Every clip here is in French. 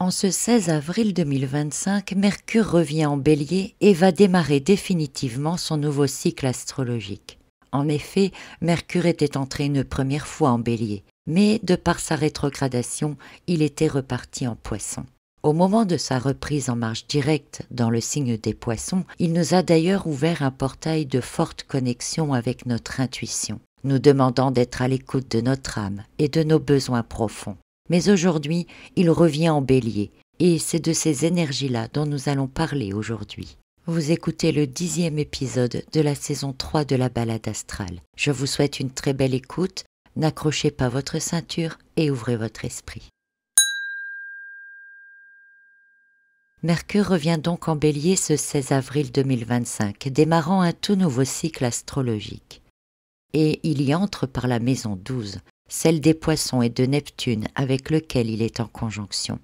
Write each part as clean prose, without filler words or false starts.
En ce 16 avril 2025, Mercure revient en Bélier et va démarrer définitivement son nouveau cycle astrologique. En effet, Mercure était entré une première fois en Bélier, mais de par sa rétrogradation, il était reparti en Poissons. Au moment de sa reprise en marche directe dans le signe des Poissons, il nous a d'ailleurs ouvert un portail de forte connexion avec notre intuition, nous demandant d'être à l'écoute de notre âme et de nos besoins profonds. Mais aujourd'hui, il revient en Bélier, et c'est de ces énergies-là dont nous allons parler aujourd'hui. Vous écoutez le 10e épisode de la saison 3 de la balade astrale. Je vous souhaite une très belle écoute, n'accrochez pas votre ceinture et ouvrez votre esprit. Mercure revient donc en Bélier ce 16 avril 2025, démarrant un tout nouveau cycle astrologique. Et il y entre par la maison 12, celle des Poissons et de Neptune avec lequel il est en conjonction.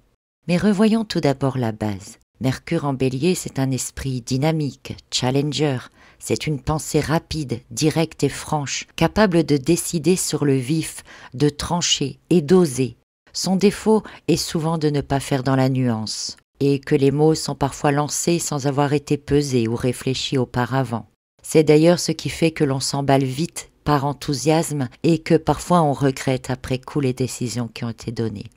Mais revoyons tout d'abord la base. Mercure en Bélier, c'est un esprit dynamique, challenger, c'est une pensée rapide, directe et franche, capable de décider sur le vif, de trancher et d'oser. Son défaut est souvent de ne pas faire dans la nuance, et que les mots sont parfois lancés sans avoir été pesés ou réfléchis auparavant. C'est d'ailleurs ce qui fait que l'on s'emballe vite par enthousiasme et que parfois on regrette après coup les décisions qui ont été données.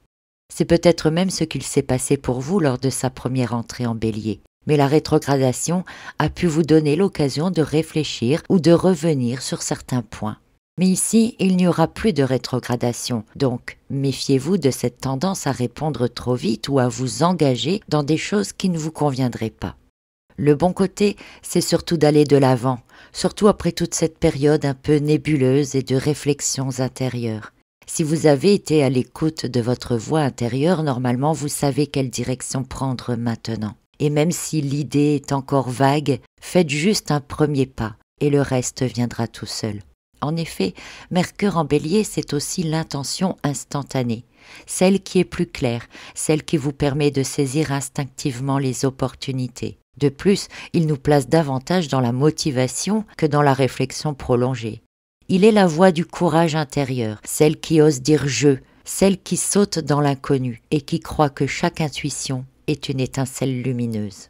C'est peut-être même ce qu'il s'est passé pour vous lors de sa première entrée en Bélier. Mais la rétrogradation a pu vous donner l'occasion de réfléchir ou de revenir sur certains points. Mais ici, il n'y aura plus de rétrogradation, donc méfiez-vous de cette tendance à répondre trop vite ou à vous engager dans des choses qui ne vous conviendraient pas. Le bon côté, c'est surtout d'aller de l'avant, surtout après toute cette période un peu nébuleuse et de réflexions intérieures. Si vous avez été à l'écoute de votre voix intérieure, normalement vous savez quelle direction prendre maintenant. Et même si l'idée est encore vague, faites juste un premier pas et le reste viendra tout seul. En effet, Mercure en Bélier, c'est aussi l'intention instantanée, celle qui est plus claire, celle qui vous permet de saisir instinctivement les opportunités. De plus, il nous place davantage dans la motivation que dans la réflexion prolongée. Il est la voix du courage intérieur, celle qui ose dire « je », celle qui saute dans l'inconnu et qui croit que chaque intuition est une étincelle lumineuse.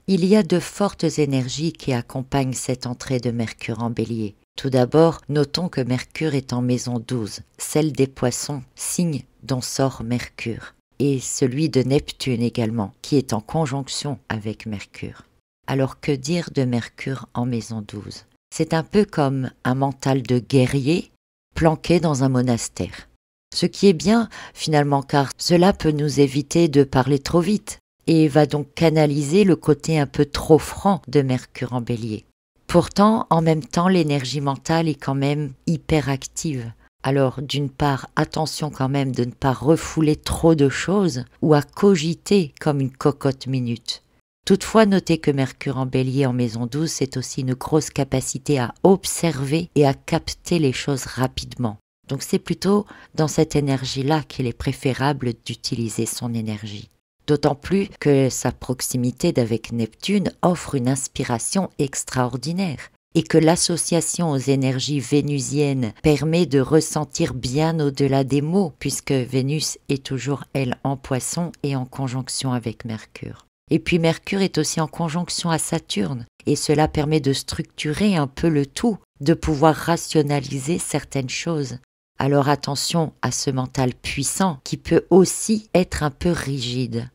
Il y a de fortes énergies qui accompagnent cette entrée de Mercure en Bélier. Tout d'abord, notons que Mercure est en maison 12, celle des Poissons, signe dont sort Mercure, et celui de Neptune également, qui est en conjonction avec Mercure. Alors que dire de Mercure en maison 12 ? C'est un peu comme un mental de guerrier planqué dans un monastère. Ce qui est bien finalement, car cela peut nous éviter de parler trop vite et va donc canaliser le côté un peu trop franc de Mercure en Bélier. Pourtant, en même temps, l'énergie mentale est quand même hyper active. Alors, d'une part, attention quand même de ne pas refouler trop de choses ou à cogiter comme une cocotte minute. Toutefois, notez que Mercure en Bélier en maison 12, c'est aussi une grosse capacité à observer et à capter les choses rapidement. Donc c'est plutôt dans cette énergie-là qu'il est préférable d'utiliser son énergie. D'autant plus que sa proximité d'avec Neptune offre une inspiration extraordinaire et que l'association aux énergies vénusiennes permet de ressentir bien au-delà des mots puisque Vénus est toujours, elle, en Poisson et en conjonction avec Mercure. Et puis Mercure est aussi en conjonction à Saturne et cela permet de structurer un peu le tout, de pouvoir rationaliser certaines choses. Alors attention à ce mental puissant qui peut aussi être un peu rigide.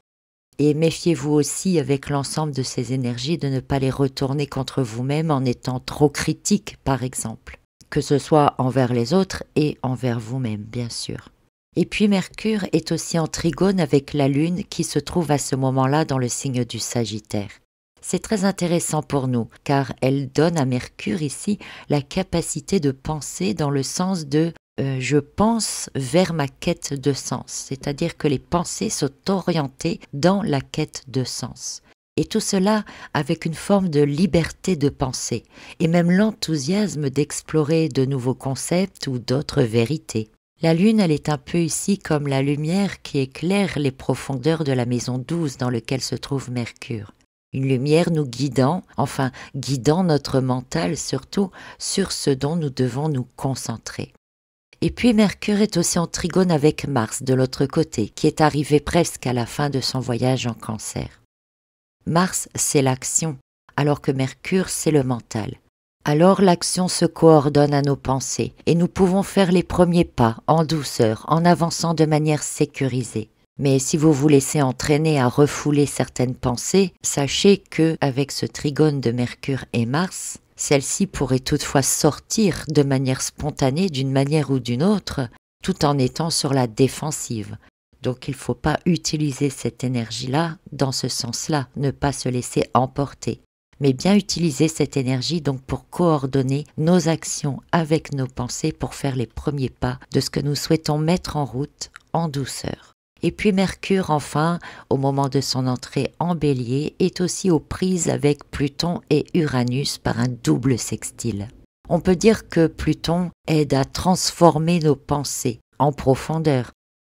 Et méfiez-vous aussi avec l'ensemble de ces énergies de ne pas les retourner contre vous-même en étant trop critique par exemple, que ce soit envers les autres et envers vous-même bien sûr. Et puis Mercure est aussi en trigone avec la Lune qui se trouve à ce moment-là dans le signe du Sagittaire. C'est très intéressant pour nous car elle donne à Mercure ici la capacité de penser dans le sens de je pense vers ma quête de sens, c'est-à-dire que les pensées sont orientées dans la quête de sens. Et tout cela avec une forme de liberté de penser et même l'enthousiasme d'explorer de nouveaux concepts ou d'autres vérités. La Lune, elle est un peu ici comme la lumière qui éclaire les profondeurs de la maison 12 dans laquelle se trouve Mercure. Une lumière nous guidant, enfin guidant notre mental surtout sur ce dont nous devons nous concentrer. Et puis Mercure est aussi en trigone avec Mars de l'autre côté, qui est arrivé presque à la fin de son voyage en Cancer. Mars, c'est l'action, alors que Mercure, c'est le mental. Alors l'action se coordonne à nos pensées et nous pouvons faire les premiers pas en douceur, en avançant de manière sécurisée. Mais si vous vous laissez entraîner à refouler certaines pensées, sachez que, avec ce trigone de Mercure et Mars, celle-ci pourrait toutefois sortir de manière spontanée d'une manière ou d'une autre, tout en étant sur la défensive. Donc il ne faut pas utiliser cette énergie-là dans ce sens-là, ne pas se laisser emporter, mais bien utiliser cette énergie donc pour coordonner nos actions avec nos pensées pour faire les premiers pas de ce que nous souhaitons mettre en route en douceur. Et puis Mercure, enfin, au moment de son entrée en Bélier, est aussi aux prises avec Pluton et Uranus par un double sextile. On peut dire que Pluton aide à transformer nos pensées en profondeur,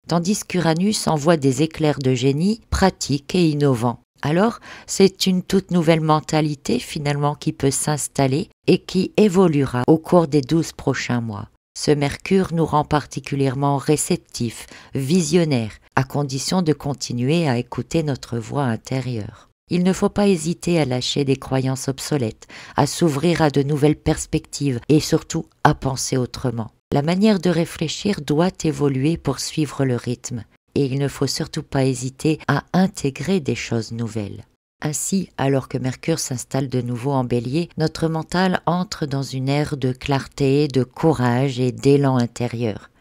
tandis qu'Uranus envoie des éclairs de génie pratiques et innovants. Alors, c'est une toute nouvelle mentalité finalement qui peut s'installer et qui évoluera au cours des 12 prochains mois. Ce Mercure nous rend particulièrement réceptifs, visionnaires, à condition de continuer à écouter notre voix intérieure. Il ne faut pas hésiter à lâcher des croyances obsolètes, à s'ouvrir à de nouvelles perspectives et surtout à penser autrement. La manière de réfléchir doit évoluer pour suivre le rythme et il ne faut surtout pas hésiter à intégrer des choses nouvelles. Ainsi, alors que Mercure s'installe de nouveau en Bélier, notre mental entre dans une ère de clarté, de courage et d'élan intérieur.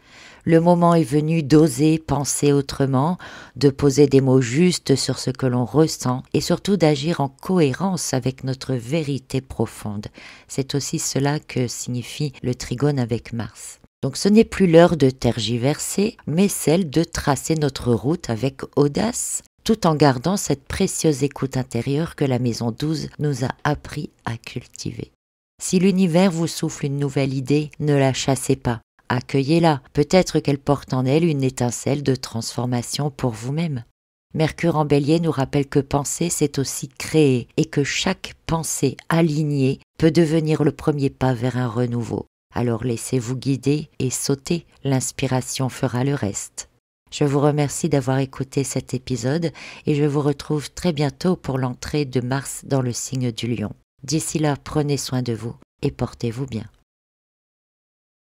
Le moment est venu d'oser penser autrement, de poser des mots justes sur ce que l'on ressent et surtout d'agir en cohérence avec notre vérité profonde. C'est aussi cela que signifie le trigone avec Mars. Donc ce n'est plus l'heure de tergiverser, mais celle de tracer notre route avec audace, tout en gardant cette précieuse écoute intérieure que la maison 12 nous a appris à cultiver. Si l'univers vous souffle une nouvelle idée, ne la chassez pas. Accueillez-la, peut-être qu'elle porte en elle une étincelle de transformation pour vous-même. Mercure en Bélier nous rappelle que penser, c'est aussi créer, et que chaque pensée alignée peut devenir le premier pas vers un renouveau. Alors laissez-vous guider et sautez, l'inspiration fera le reste. Je vous remercie d'avoir écouté cet épisode et je vous retrouve très bientôt pour l'entrée de Mars dans le signe du Lion. D'ici là, prenez soin de vous et portez-vous bien.